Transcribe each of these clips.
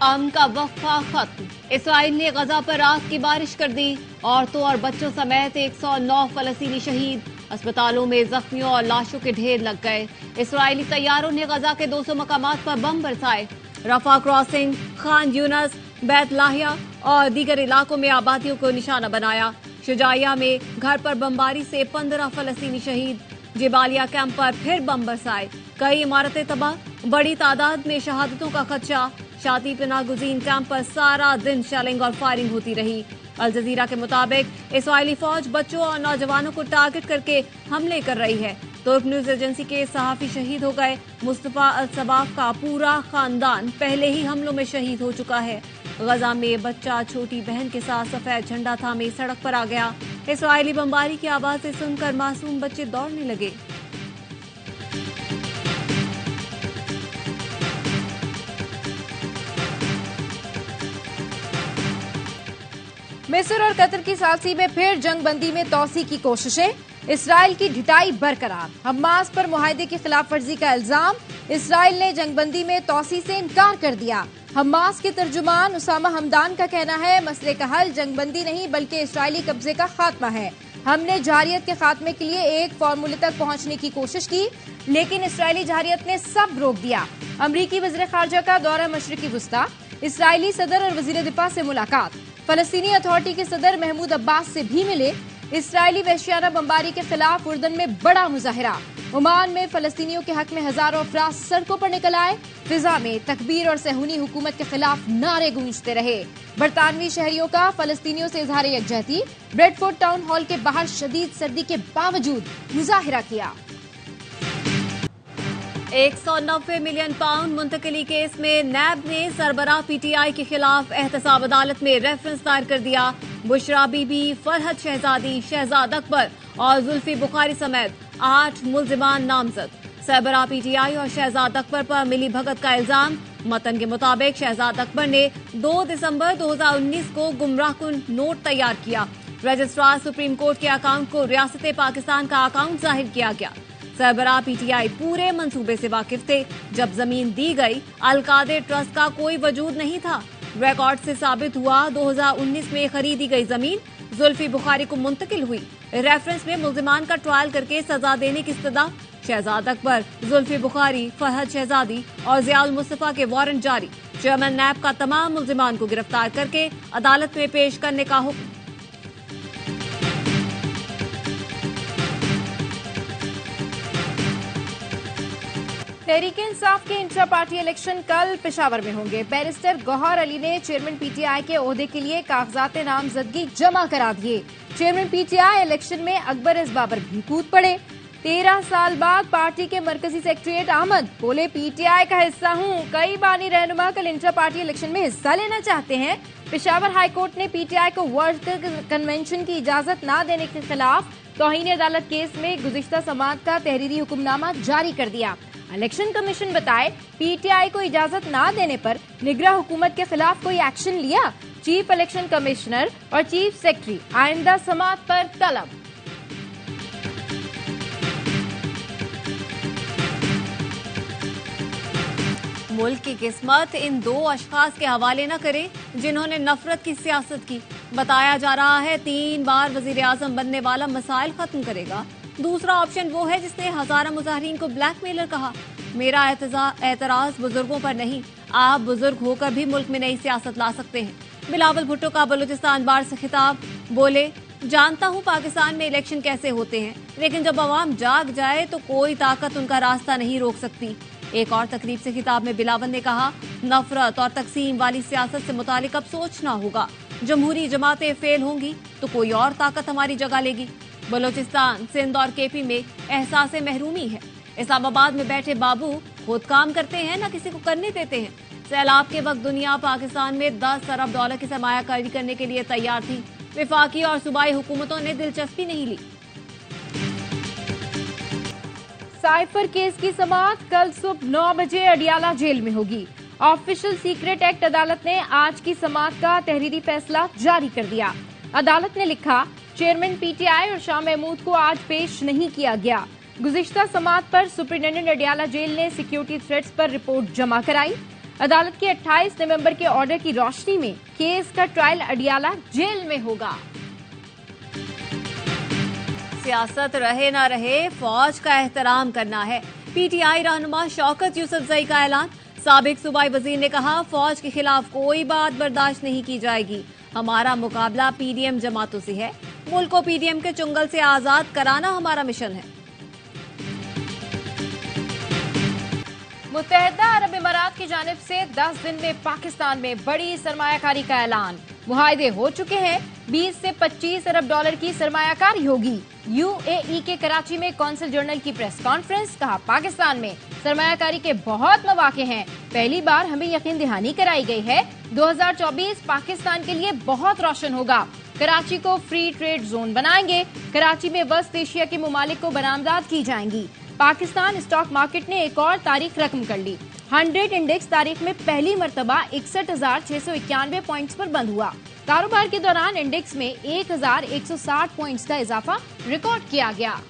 अमन का वक्फा खत्म। इसराइल ने गजा पर रात की बारिश कर दी। औरतों और बच्चों समेत 109 फलस्तीनी शहीद। अस्पतालों में जख्मियों और लाशों के ढेर लग गए। इसराइली तैयारों ने गजा के 200 मकामात पर बम बरसाए। रफा क्रॉसिंग, खान यूनस, बैत लाहिया और दीगर इलाकों में आबादियों को निशाना बनाया। शुजाइया में घर पर बमबारी से 15 फलस्तीनी शहीद। जेबालिया कैंप पर फिर बम बरसाए। कई इमारतें तबाह, बड़ी तादाद में शहादतों का खदशा। शाती पनाहगुजीन कैंप पर सारा दिन शेलिंग और फायरिंग होती रही। अल जजीरा के मुताबिक इसराइली फौज बच्चों और नौजवानों को टारगेट करके हमले कर रही है। तुर्क न्यूज एजेंसी के सहाफी शहीद हो गए। मुस्तफा अल सबाफ का पूरा खानदान पहले ही हमलों में शहीद हो चुका है। गजा में बच्चा छोटी बहन के साथ सफेद झंडा थामे सड़क पर आ गया। इसराइली बमबारी की आवाजें सुनकर मासूम बच्चे दौड़ने लगे। मिस्र और कतर की सालसी में फिर जंगबंदी में तोसी की कोशिशें। इसराइल की ढिठाई बरकरार। हमास पर मुआहदे की खिलाफ वर्जी का इल्जाम। इसराइल ने जंगबंदी में तोसी से इनकार कर दिया। हमास के तर्जुमान उसामा हमदान का कहना है, मसले का हल जंगबंदी नहीं बल्कि इसराइली कब्जे का खात्मा है। हमने जहारियत के खात्मे के लिए एक फार्मूले तक पहुंचने की कोशिश की, लेकिन इसराइली जहारियत ने सब रोक दिया। अमरीकी वज़ीर ख़ारजा का दौरा मशरिकी वुस्ता। इसराइली सदर और वज़ीर दिफा से मुलाकात। फलस्तीनी अथॉरिटी के सदर महमूद अब्बास से भी मिले। इसराइली वहशियाना बमबारी के खिलाफ उर्दन में बड़ा मुजाहिरा। ओमान में फलस्तीनियों के हक में हजारों अफराद सड़कों पर निकल आए। फिजा में तकबीर और सहूनी हुकूमत के खिलाफ नारे गूंजते रहे। बरतानवी शहरियों का फलस्तीनियों से इजहार यकजहती। ब्रेडफोर्ड टाउन हॉल के बाहर शदीद सर्दी के बावजूद मुजाहिरा किया। 190 मिलियन पाउंड मुंतकिली केस में नैब ने सरबराह पीटीआई के खिलाफ एहतसाब अदालत में रेफरेंस दायर कर दिया। बुशरा बीबी, फरहद शहजादी, शहजाद अकबर और जुल्फी बुखारी समेत 8 मुल्जिमान नामजद। सरबराह पीटीआई और शहजाद अकबर पर मिली भगत का इल्जाम। मतन के मुताबिक शहजाद अकबर ने 2 दिसंबर 2019 को गुमराहकुन नोट तैयार किया। रजिस्ट्रार सुप्रीम कोर्ट के अकाउंट को रियासत पाकिस्तान का अकाउंट जाहिर किया गया। सरबराह पीटीआई पूरे मंसूबे से वाकिफ थे। जब जमीन दी गई, अलकादे ट्रस्ट का कोई वजूद नहीं था। रिकॉर्ड से साबित हुआ 2019 में खरीदी गई जमीन जुल्फी बुखारी को मुंतकिल हुई। रेफरेंस में मुल्जिमान का ट्रायल करके सजा देने की इस्तदा। शहजाद अकबर, जुल्फी बुखारी, फरहद शहजादी और जियाउल मुस्तफा के वारंट जारी। चेयरमैन नैब का तमाम मुल्जिमान को गिरफ्तार करके अदालत में पेश करने का हुक्म। तहरीक इंसाफ के इंट्रा पार्टी इलेक्शन कल पेशावर में होंगे। बैरिस्टर गौहर अली ने चेयरमैन पीटीआई के ओहदे के लिए कागजात नामजदगी जमा करा दिए। चेयरमैन पीटीआई इलेक्शन में अकबर एस बाबर भी कूद पड़े। 13 साल बाद पार्टी के मरकजी सेक्रेटरीट अहमद बोले, पीटीआई का हिस्सा हूं। कई बानी रहनुमा कल इंट्रा पार्टी इलेक्शन में हिस्सा लेना चाहते हैं। पेशावर हाईकोर्ट ने पीटीआई को वर्ल्ड कन्वेंशन की इजाजत न देने के खिलाफ तौहीन अदालत केस में गुज़िश्ता समाअत का तहरीरी हुक्मनामा जारी कर दिया। इलेक्शन कमीशन बताए, पीटीआई को इजाजत ना देने पर निगरान हुकूमत के खिलाफ कोई एक्शन लिया। चीफ इलेक्शन कमिश्नर और चीफ सेक्रेटरी आइंदा समाअत पर तलब। मुल्क की किस्मत इन 2 अशखास के हवाले न करें जिन्होंने नफरत की सियासत की। बताया जा रहा है 3 बार वजीर आजम बनने वाला मसाइल खत्म करेगा। दूसरा ऑप्शन वो है जिसने हजारा मुजाहिरीन को ब्लैकमेलर कहा। मेरा एतराज बुजुर्गों पर नहीं, आप बुजुर्ग होकर भी मुल्क में नई सियासत ला सकते हैं। बिलावल भुट्टो का बलूचिस्तान बार से खिताब। बोले, जानता हूँ पाकिस्तान में इलेक्शन कैसे होते हैं, लेकिन जब अवाम जाग जाए तो कोई ताकत उनका रास्ता नहीं रोक सकती। एक और तकरीब से खिताब में बिलावल ने कहा, नफरत और तकसीम वाली सियासत से मुतालिक अब सोचना होगा। जमहूरी जमातें फेल होंगी तो कोई और ताकत हमारी जगह लेगी। बलोचिस्तान, सिंध और केपी में एहसास महरूमी है। इस्लामाबाद में बैठे बाबू खुद काम करते हैं, न किसी को करने देते हैं। सैलाब के वक्त दुनिया पाकिस्तान में 10 अरब डॉलर की सरमायाकारी करने के लिए तैयार थी। विफाकी और सूबाई हुकूमतों ने दिलचस्पी नहीं ली। साइफर केस की समाअत कल सुबह 9 बजे अडियाला जेल में होगी। ऑफिशियल सीक्रेट एक्ट अदालत ने आज की समाअत का तहरीरी फैसला जारी कर दिया। अदालत ने लिखा, चेयरमैन पीटीआई और शाह महमूद को आज पेश नहीं किया गया। गुज़िश्ता समाअत पर सुप्रिंटेंडेंट अडियाला जेल ने सिक्योरिटी थ्रेट्स पर रिपोर्ट जमा कराई। अदालत के 28 नवंबर के ऑर्डर की रोशनी में केस का ट्रायल अडियाला जेल में होगा। सियासत रहे ना रहे, फौज का एहतराम करना है। पीटीआई रहनुमा शौकत यूसुफजई का ऐलान। साबिक सूबाई वजीर ने कहा, फौज के खिलाफ कोई बात बर्दाश्त नहीं की जाएगी। हमारा मुकाबला पीडीएम जमातों से है। मुल्क को पीडीएम के चुंगल से आजाद कराना हमारा मिशन है। मुत्तहिदा अरब इमारात की जानिब से 10 दिन में पाकिस्तान में बड़ी सरमायाकारी का ऐलान। मुआहदे हो चुके हैं। 20 से 25 अरब डॉलर की सरमायाकारी होगी। यूएई के कराची में कौंसल जनरल की प्रेस कॉन्फ्रेंस। कहा, पाकिस्तान में सरमायाकारी के बहुत मौके हैं। पहली बार हमें यकीन दहानी कराई गई है। 2024 पाकिस्तान के लिए बहुत रोशन होगा। कराची को फ्री ट्रेड जोन बनाएंगे। कराची में वस्त एशिया के मुमालिक को बरामदात की जाएंगी। पाकिस्तान स्टॉक मार्केट ने एक और तारीख रकम कर ली। 100 इंडेक्स तारीख में पहली मर्तबा 61,691 पॉइंट्स पर बंद हुआ। कारोबार के दौरान इंडेक्स में 1,160 पॉइंट्स का इजाफा रिकॉर्ड किया गया।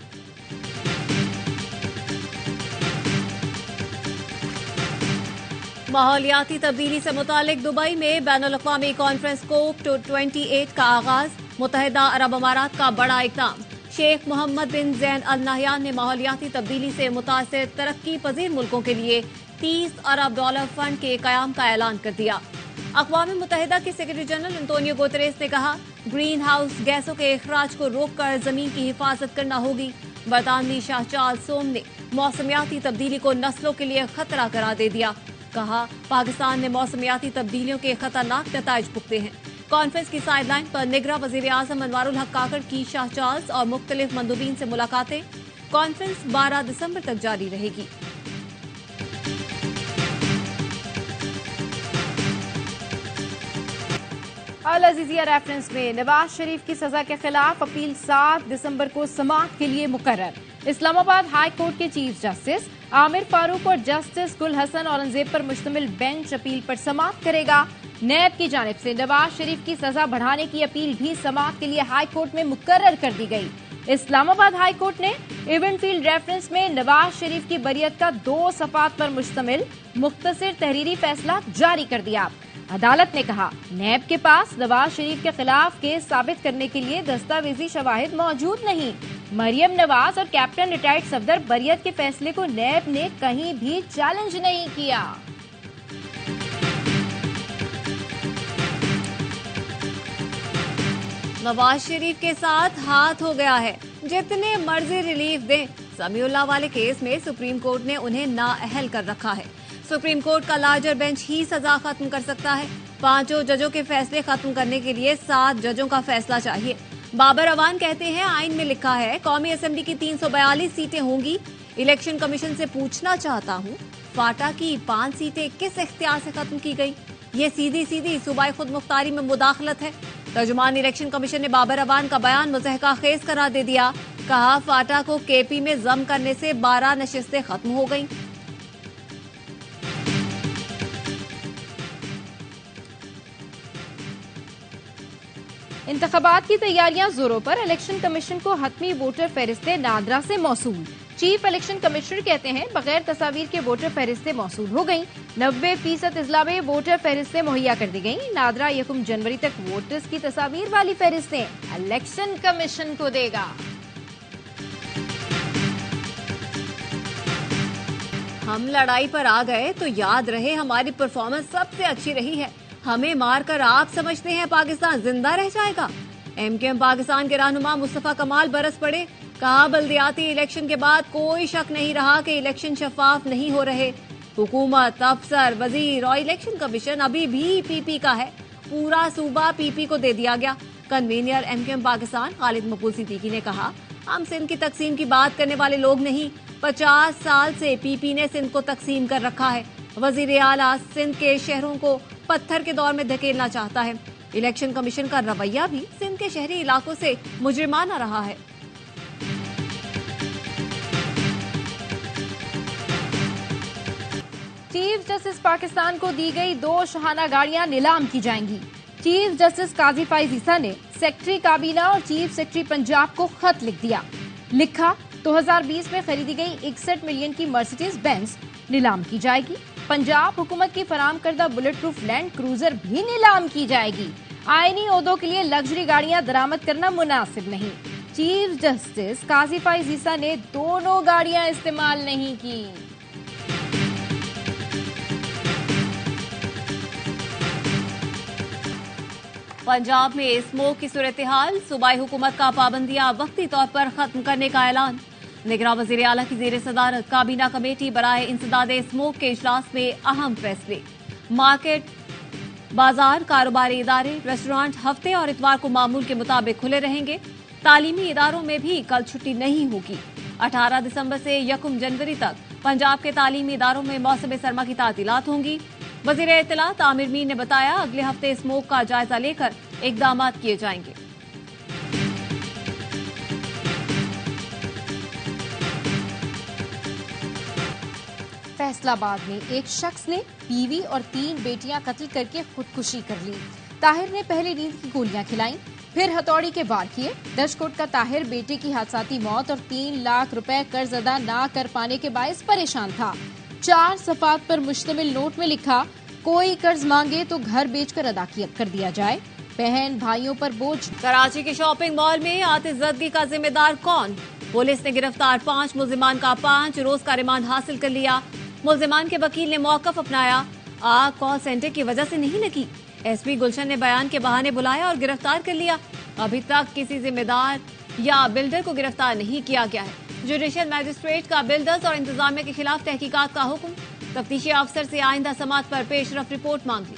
माहौलियाती तब्दीली से मुतालिक दुबई में बैनुल-अक़वामी कॉन्फ्रेंस कोप 28 का आगाज। मुत्तहिदा अरब अमारात का बड़ा इक़दाम। शेख मोहम्मद बिन जैन अल नहयान ने माहौलियाती तब्दीली से मुतासिर तरक्की पजीर मुल्कों के लिए 30 अरब डॉलर फंड के कयाम का ऐलान कर दिया। अक़वाम मुत्तहिदा के सेक्रेटरी जनरल एंटोनियो गुतेरेस ने कहा, ग्रीन हाउस गैसों के इखराज को रोककर जमीन की हिफाजत करना होगी। बरतानवी शाह चार्ल्स सोम ने मौसमियाती तब्दीली को नस्लों के लिए खतरा करार दे दिया। कहा, पाकिस्तान ने मौसमियाती तब्दीलियों के खतरनाक नताइज भुगते हैं। कॉन्फ्रेंस की साइडलाइन पर निगरां वज़ीर आज़म अनवारुल हक काकड़ की शाह चार्ल्स और मुख्तलिफ मंदूबीन से मुलाकातें। कॉन्फ्रेंस 12 दिसंबर तक जारी रहेगी। अल अजीजिया रेफरेंस में नवाज शरीफ की सजा के खिलाफ अपील 7 दिसंबर को समाअत के लिए मुकर्रर। इस्लामाबाद हाई कोर्ट के चीफ जस्टिस आमिर फारूक और जस्टिस गुल हसन औरंगजेब पर मुश्तमिल बेंच अपील पर समाअत करेगा। नैब की जानिब से नवाज शरीफ की सजा बढ़ाने की अपील भी समाअत के लिए हाई कोर्ट में मुकर्रर कर दी गई। इस्लामाबाद हाई कोर्ट ने इवेंटफील्ड रेफरेंस में नवाज शरीफ की बरियत का 2 सफ़ात पर मुश्तमिल मुख्तसर तहरीरी फैसला जारी कर दिया। अदालत ने कहा, नैब के पास नवाज शरीफ के खिलाफ केस साबित करने के लिए दस्तावेजी शवाहिद मौजूद नहीं। मरियम नवाज और कैप्टन रिटायर्ड सफदर बरियत के फैसले को नैब ने कहीं भी चैलेंज नहीं किया। नवाज शरीफ के साथ हाथ हो गया है। जितने मर्जी रिलीफ दें, समीउल्लाह वाले केस में सुप्रीम कोर्ट ने उन्हें नाअहल कर रखा है। सुप्रीम कोर्ट का लार्जर बेंच ही सजा खत्म कर सकता है। 5 जजों के फैसले खत्म करने के लिए 7 जजों का फैसला चाहिए। बाबर अवान कहते हैं, आइन में लिखा है कौमी असेंबली की 342 सीटें होंगी। इलेक्शन कमीशन से पूछना चाहता हूँ, फाटा की 5 सीटें किस इख्तियार से खत्म की गई? ये सीधी सीधी सूबाई खुद मुख्तारी में मुदाखलत है। तर्जुमान इलेक्शन कमीशन ने बाबर अवान का बयान मुज़हका खेज करार दे दिया। कहा, फाटा को केपी में जम करने से 12 नशिस्तें खत्म हो गईं। इंतखाबात की तैयारियां जोरों पर। इलेक्शन कमीशन को हतमी वोटर फहरिस्तें नादरा से मौसूल। चीफ इलेक्शन कमिश्नर कहते हैं, बगैर तस्वीर के वोटर फहरिस्तें मौसूल हो गईं। 90% अजला में वोटर फहरिस्तें मुहैया कर दी गईं। नादरा 1 जनवरी तक वोटर्स की तस्वीर वाली फहरिस्तें इलेक्शन कमीशन को देगा। हम लड़ाई पर आ गए तो याद रहे, हमारी परफॉर्मेंस सबसे अच्छी रही है। हमें मारकर आप समझते हैं पाकिस्तान जिंदा रह जाएगा? एमकेएम पाकिस्तान के रहनुमा मुस्तफा कमाल बरस पड़े। कहा, बल्दियाती इलेक्शन के बाद कोई शक नहीं रहा कि इलेक्शन शफाफ नहीं हो रहे। हुकूमत, अफसर, वजीर और इलेक्शन कमीशन अभी भी पीपी का है। पूरा सूबा पीपी को दे दिया गया। कन्वीनर एमकेएम पाकिस्तान खालिद मकबूल सिद्दीकी ने कहा, हम सिंध की तकसीम की बात करने वाले लोग नहीं। 50 साल से पीपी ने सिंध को तकसीम कर रखा है। वजीर आला सिंध के शहरों को पत्थर के दौर में धकेलना चाहता है। इलेक्शन कमीशन का रवैया भी सिंध के शहरी इलाकों से मुजरिमाना रहा है। चीफ जस्टिस पाकिस्तान को दी गई 2 शहाना गाड़ियां नीलाम की जाएंगी। चीफ जस्टिस काजी फाइज ईसा ने सेक्रेटरी काबीना और चीफ सेक्रेटरी पंजाब को खत लिख दिया। लिखा, 2020 में खरीदी गई 61 मिलियन की मर्सिडीज बेंज नीलाम की जाएगी। पंजाब हुकूमत की फराम करदा बुलेट प्रूफ लैंड क्रूजर भी नीलाम की जाएगी। आईनी ओहदों के लिए लग्जरी गाड़ियां दरामद करना मुनासिब नहीं। चीफ जस्टिस काजी फाइज ईसा ने दोनों गाड़ियां इस्तेमाल नहीं की। पंजाब में स्मोक की सूरत हाल, सूबाई हुकूमत का पाबंदियां वक्ती तौर पर खत्म करने का ऐलान। निगरान वज़ीर आला की ज़ेर सदारत काबीना कमेटी बराए इंसदाद स्मोक के इजलास में अहम फैसले। मार्केट, बाजार, कारोबारी इदारे, रेस्टोरेंट हफ्ते और इतवार को मामूल के मुताबिक खुले रहेंगे। तालीमी इदारों में भी कल छुट्टी नहीं होगी। 18 दिसंबर से 1 जनवरी तक पंजाब के तालीमी इदारों में मौसम सरमा की तातीलात होंगी। वज़ीर इत्तलात आमिर मीर ने बताया, अगले हफ्ते स्मोक का जायजा लेकर इकदाम किए जाएंगे। फैसलाबाद में एक शख्स ने बीवी और 3 बेटियां कत्ल करके खुदकुशी कर ली। ताहिर ने पहले नींद की गोलियां खिलाई, फिर हथौड़ी के वार किए। दशकोट का ताहिर बेटे की हादसाती मौत और 3 लाख रुपए कर्ज अदा न कर पाने के बायस परेशान था। 4 सफात पर मुश्तमिल नोट में लिखा, कोई कर्ज मांगे तो घर बेचकर अदा कर दिया जाए, बहन भाइयों पर बोझ। कराची के शॉपिंग मॉल में आतिशज़दगी का जिम्मेदार कौन? पुलिस ने गिरफ्तार 5 मुल्जिमान का 5 रोज का रिमांड हासिल कर लिया। मुल्जिमान के वकील ने मौकफ अपनाया, आग कॉल सेंटर की वजह से नहीं लगी। एसपी गुलशन ने बयान के बहाने बुलाया और गिरफ्तार कर लिया। अभी तक किसी जिम्मेदार या बिल्डर को गिरफ्तार नहीं किया गया है। जुडिशियल मैजिस्ट्रेट का बिल्डर्स और इंतजामिया के खिलाफ तहकीकात का हुक्म। तफ्तीशी अफसर से आइंदा समात पर पेशरफ रिपोर्ट मांग ली।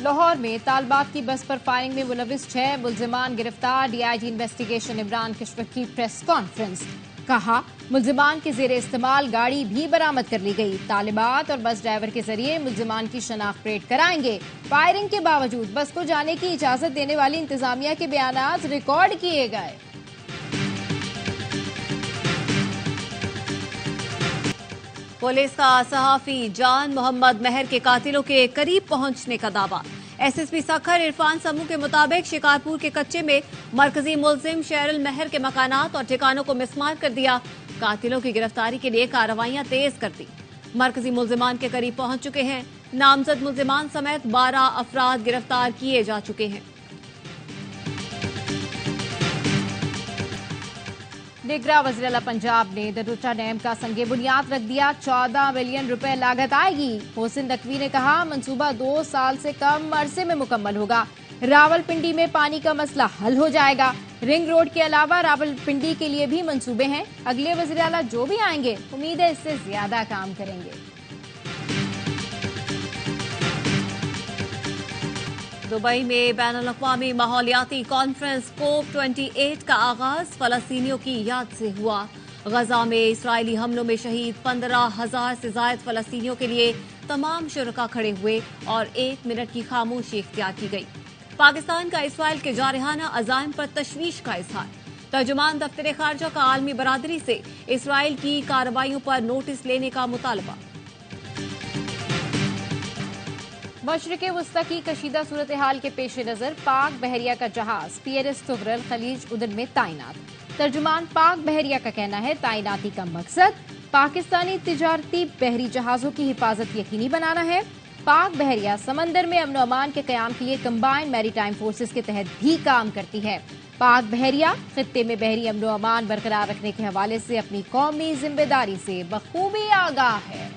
लाहौर में तालबात की बस पर फायरिंग में मुलविस 6 मुल्जिमान गिरफ्तार। डीआईजी इन्वेस्टिगेशन इमरान कश्यप की प्रेस कॉन्फ्रेंस। कहा, मुल्जिमान के जेर इस्तेमाल गाड़ी भी बरामद कर ली गई। तालिबात और बस ड्राइवर के जरिए मुल्जिमान की शनाख्त परेड कराएंगे। फायरिंग के बावजूद बस को जाने की इजाजत देने वाली इंतजामिया के बयानात रिकॉर्ड किए गए। पुलिस का सहाफी जान मोहम्मद महर के कातिलों के करीब पहुंचने का दावा। एसएसपी सखर इरफान समू के मुताबिक शिकारपुर के कच्चे में मरकजी मुल्जिम शेरुल महर के मकानात और ठिकानों को मिसमार कर दिया। कातिलों की गिरफ्तारी के लिए कार्रवाइयां तेज कर दी। मरकजी मुल्जिमान के करीब पहुंच चुके हैं। नामजद मुल्जिमान समेत 12 अफराद गिरफ्तार किए जा चुके हैं। निगरान वज़ीर आला पंजाब ने दरुटा डैम का संगे बुनियाद रख दिया। 14 मिलियन रुपए लागत आएगी। मोहसिन नकवी ने कहा, मंसूबा 2 साल से कम अरसे में मुकम्मल होगा। रावलपिंडी में पानी का मसला हल हो जाएगा। रिंग रोड के अलावा रावलपिंडी के लिए भी मंसूबे हैं। अगले वज़ीर आला जो भी आएंगे, उम्मीद है इससे ज्यादा काम करेंगे। दुबई में बैनुल-अक़वामी माहौलियाती कॉन्फ्रेंस COP28 का आगाज फलस्तीनियों की याद से हुआ। गजा में इस्राइली हमलों में शहीद 15,000 से ज्यादा फलस्तीनियों के लिए तमाम शुरका खड़े हुए और 1 मिनट की खामोशी इख्तियार की गई। पाकिस्तान का इसराइल के जारहाना अज़ाइम पर तशवीश का इजहार। तर्जुमान दफ्तर खारजा का आलमी बरादरी से इसराइल की कार्रवाइयों पर नोटिस लेने का मुतालबा। मशरिक़े वस्ता की कशीदा सूरत हाल के पेश नजर पाक बहरिया का जहाज PNS तुगरल खलीज उदन में तैनात। तर्जुमान पाक बहरिया का कहना है, तैनाती का मकसद पाकिस्तानी तिजारती बहरी जहाजों की हिफाजत यकीनी बनाना है। पाक बहरिया समंदर में अमन अमान के कयाम के लिए कंबाइंड मैरीटाइम फोर्सेस के तहत भी काम करती है। पाक बहरिया खित्ते में बहरी अमन अमान बरकरार रखने के हवाले से अपनी कौमी जिम्मेदारी से बखूबी आगाह है।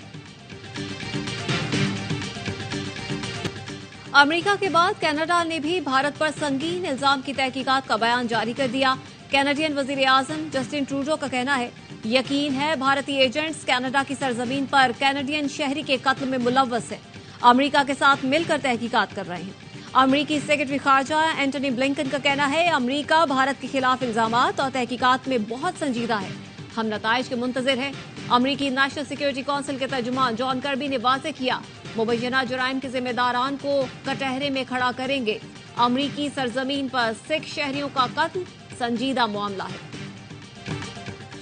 अमेरिका के बाद कनाडा ने भी भारत पर संगीन इल्जाम की तहकीकात का बयान जारी कर दिया। कैनेडियन वजीर आजम जस्टिन ट्रूडो का कहना है, यकीन है भारतीय एजेंट्स कनाडा की सरजमीन पर कैनेडियन शहरी के कत्ल में मुलव्वस है। अमेरिका के साथ मिलकर तहकीकात कर रहे हैं। अमेरिकी सेक्रेटरी खारजा एंटनी ब्लिंकन का कहना है, अमेरिका भारत के खिलाफ इल्जामात और तहकीकात में बहुत संजीदा है। हम नताइज के मुंतजिर हैं। अमेरिकी नेशनल सिक्योरिटी काउंसिल के तर्जुमान जॉन कर्बी ने वाज़ेह किया, मुबैना जुराइम के जिम्मेदारान को कटहरे में खड़ा करेंगे। अमेरिकी सरजमीन पर सिख शहरियों का कत्ल संजीदा मामला है।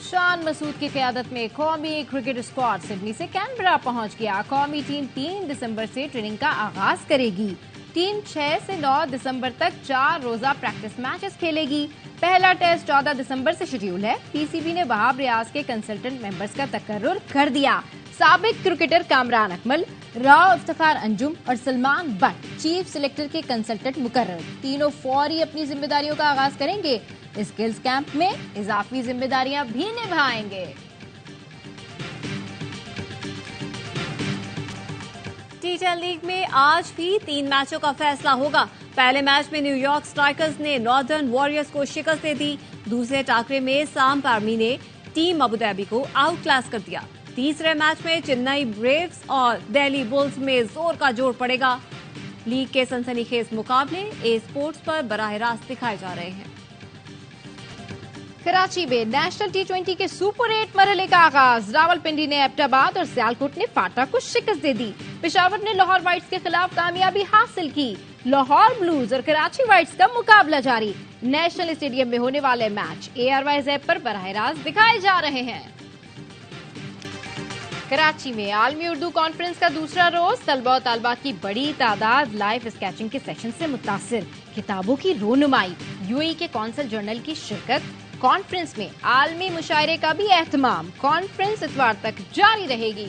शान मसूद की क़यादत में कौमी क्रिकेट स्क्वाड सिडनी से कैनबरा पहुंच गया। कौमी टीम 3 दिसंबर से ट्रेनिंग का आगाज करेगी। टीम 6 से 9 दिसंबर तक 4 रोजा प्रैक्टिस मैचेस खेलेगी। पहला टेस्ट 14 दिसंबर से शेड्यूल है। पीसीबी ने वहाब रियाज के कंसल्टेंट मेंबर्स का तकर्रुर कर दिया। साबिक क्रिकेटर कामरान अकमल, राव इफ्तिखार अंजुम और सलमान बट चीफ सिलेक्टर के कंसल्टेंट मुकर्रर। तीनों फौरी अपनी जिम्मेदारियों का आगाज करेंगे। स्किल्स कैंप में इजाफी जिम्मेदारियां भी निभाएंगे। टी10 लीग में आज भी 3 मैचों का फैसला होगा। पहले मैच में न्यूयॉर्क स्ट्राइकर्स ने नॉर्दर्न वॉरियर्स को शिकस्त दे दी। दूसरे टाकरे में साम पार्मी ने टीम अबुधाबी को आउट क्लास कर दिया। तीसरे मैच में चेन्नई ब्रेव्स और दिल्ली बुल्स में जोर का जोड़ पड़ेगा। लीग के सनसनीखेज मुकाबले ए स्पोर्ट्स पर बराह रास्त दिखाए जा रहे हैं। कराची में नेशनल टी20 के सुपर 8 मरहले का आगाज। रावलपिंडी ने एबटाबाद और सियालकोट ने फाटा को शिकस्त दे दी। पेशावर ने लाहौर वाइट्स के खिलाफ कामयाबी हासिल की। लाहौर ब्लूज और कराची वाइट्स का मुकाबला जारी। नेशनल स्टेडियम में होने वाले मैच ARYZ ऐप पर बराह रास्त दिखाए जा रहे हैं। कराची में आलमी उर्दू कॉन्फ्रेंस का दूसरा रोज। तलबा और तालबात की बड़ी तादाद लाइव स्केचिंग के सेशन से मुतासिर। किताबों की रोनुमाई, UAE के कौंसल जर्नल की शिरकत। कॉन्फ्रेंस में आलमी मुशायरे का भी एहतमाम। कॉन्फ्रेंस इतवार तक जारी रहेगी।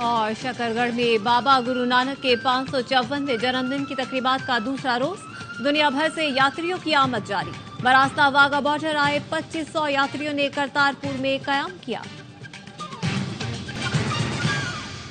और शकरगढ़ में बाबा गुरु नानक के 554वें जन्मदिन की तकरीबात का दूसरा रोज। दुनिया भर से यात्रियों की आमद जारी। बरास्ता वाघा बॉर्डर आए 2500 यात्रियों ने करतारपुर में कयाम किया।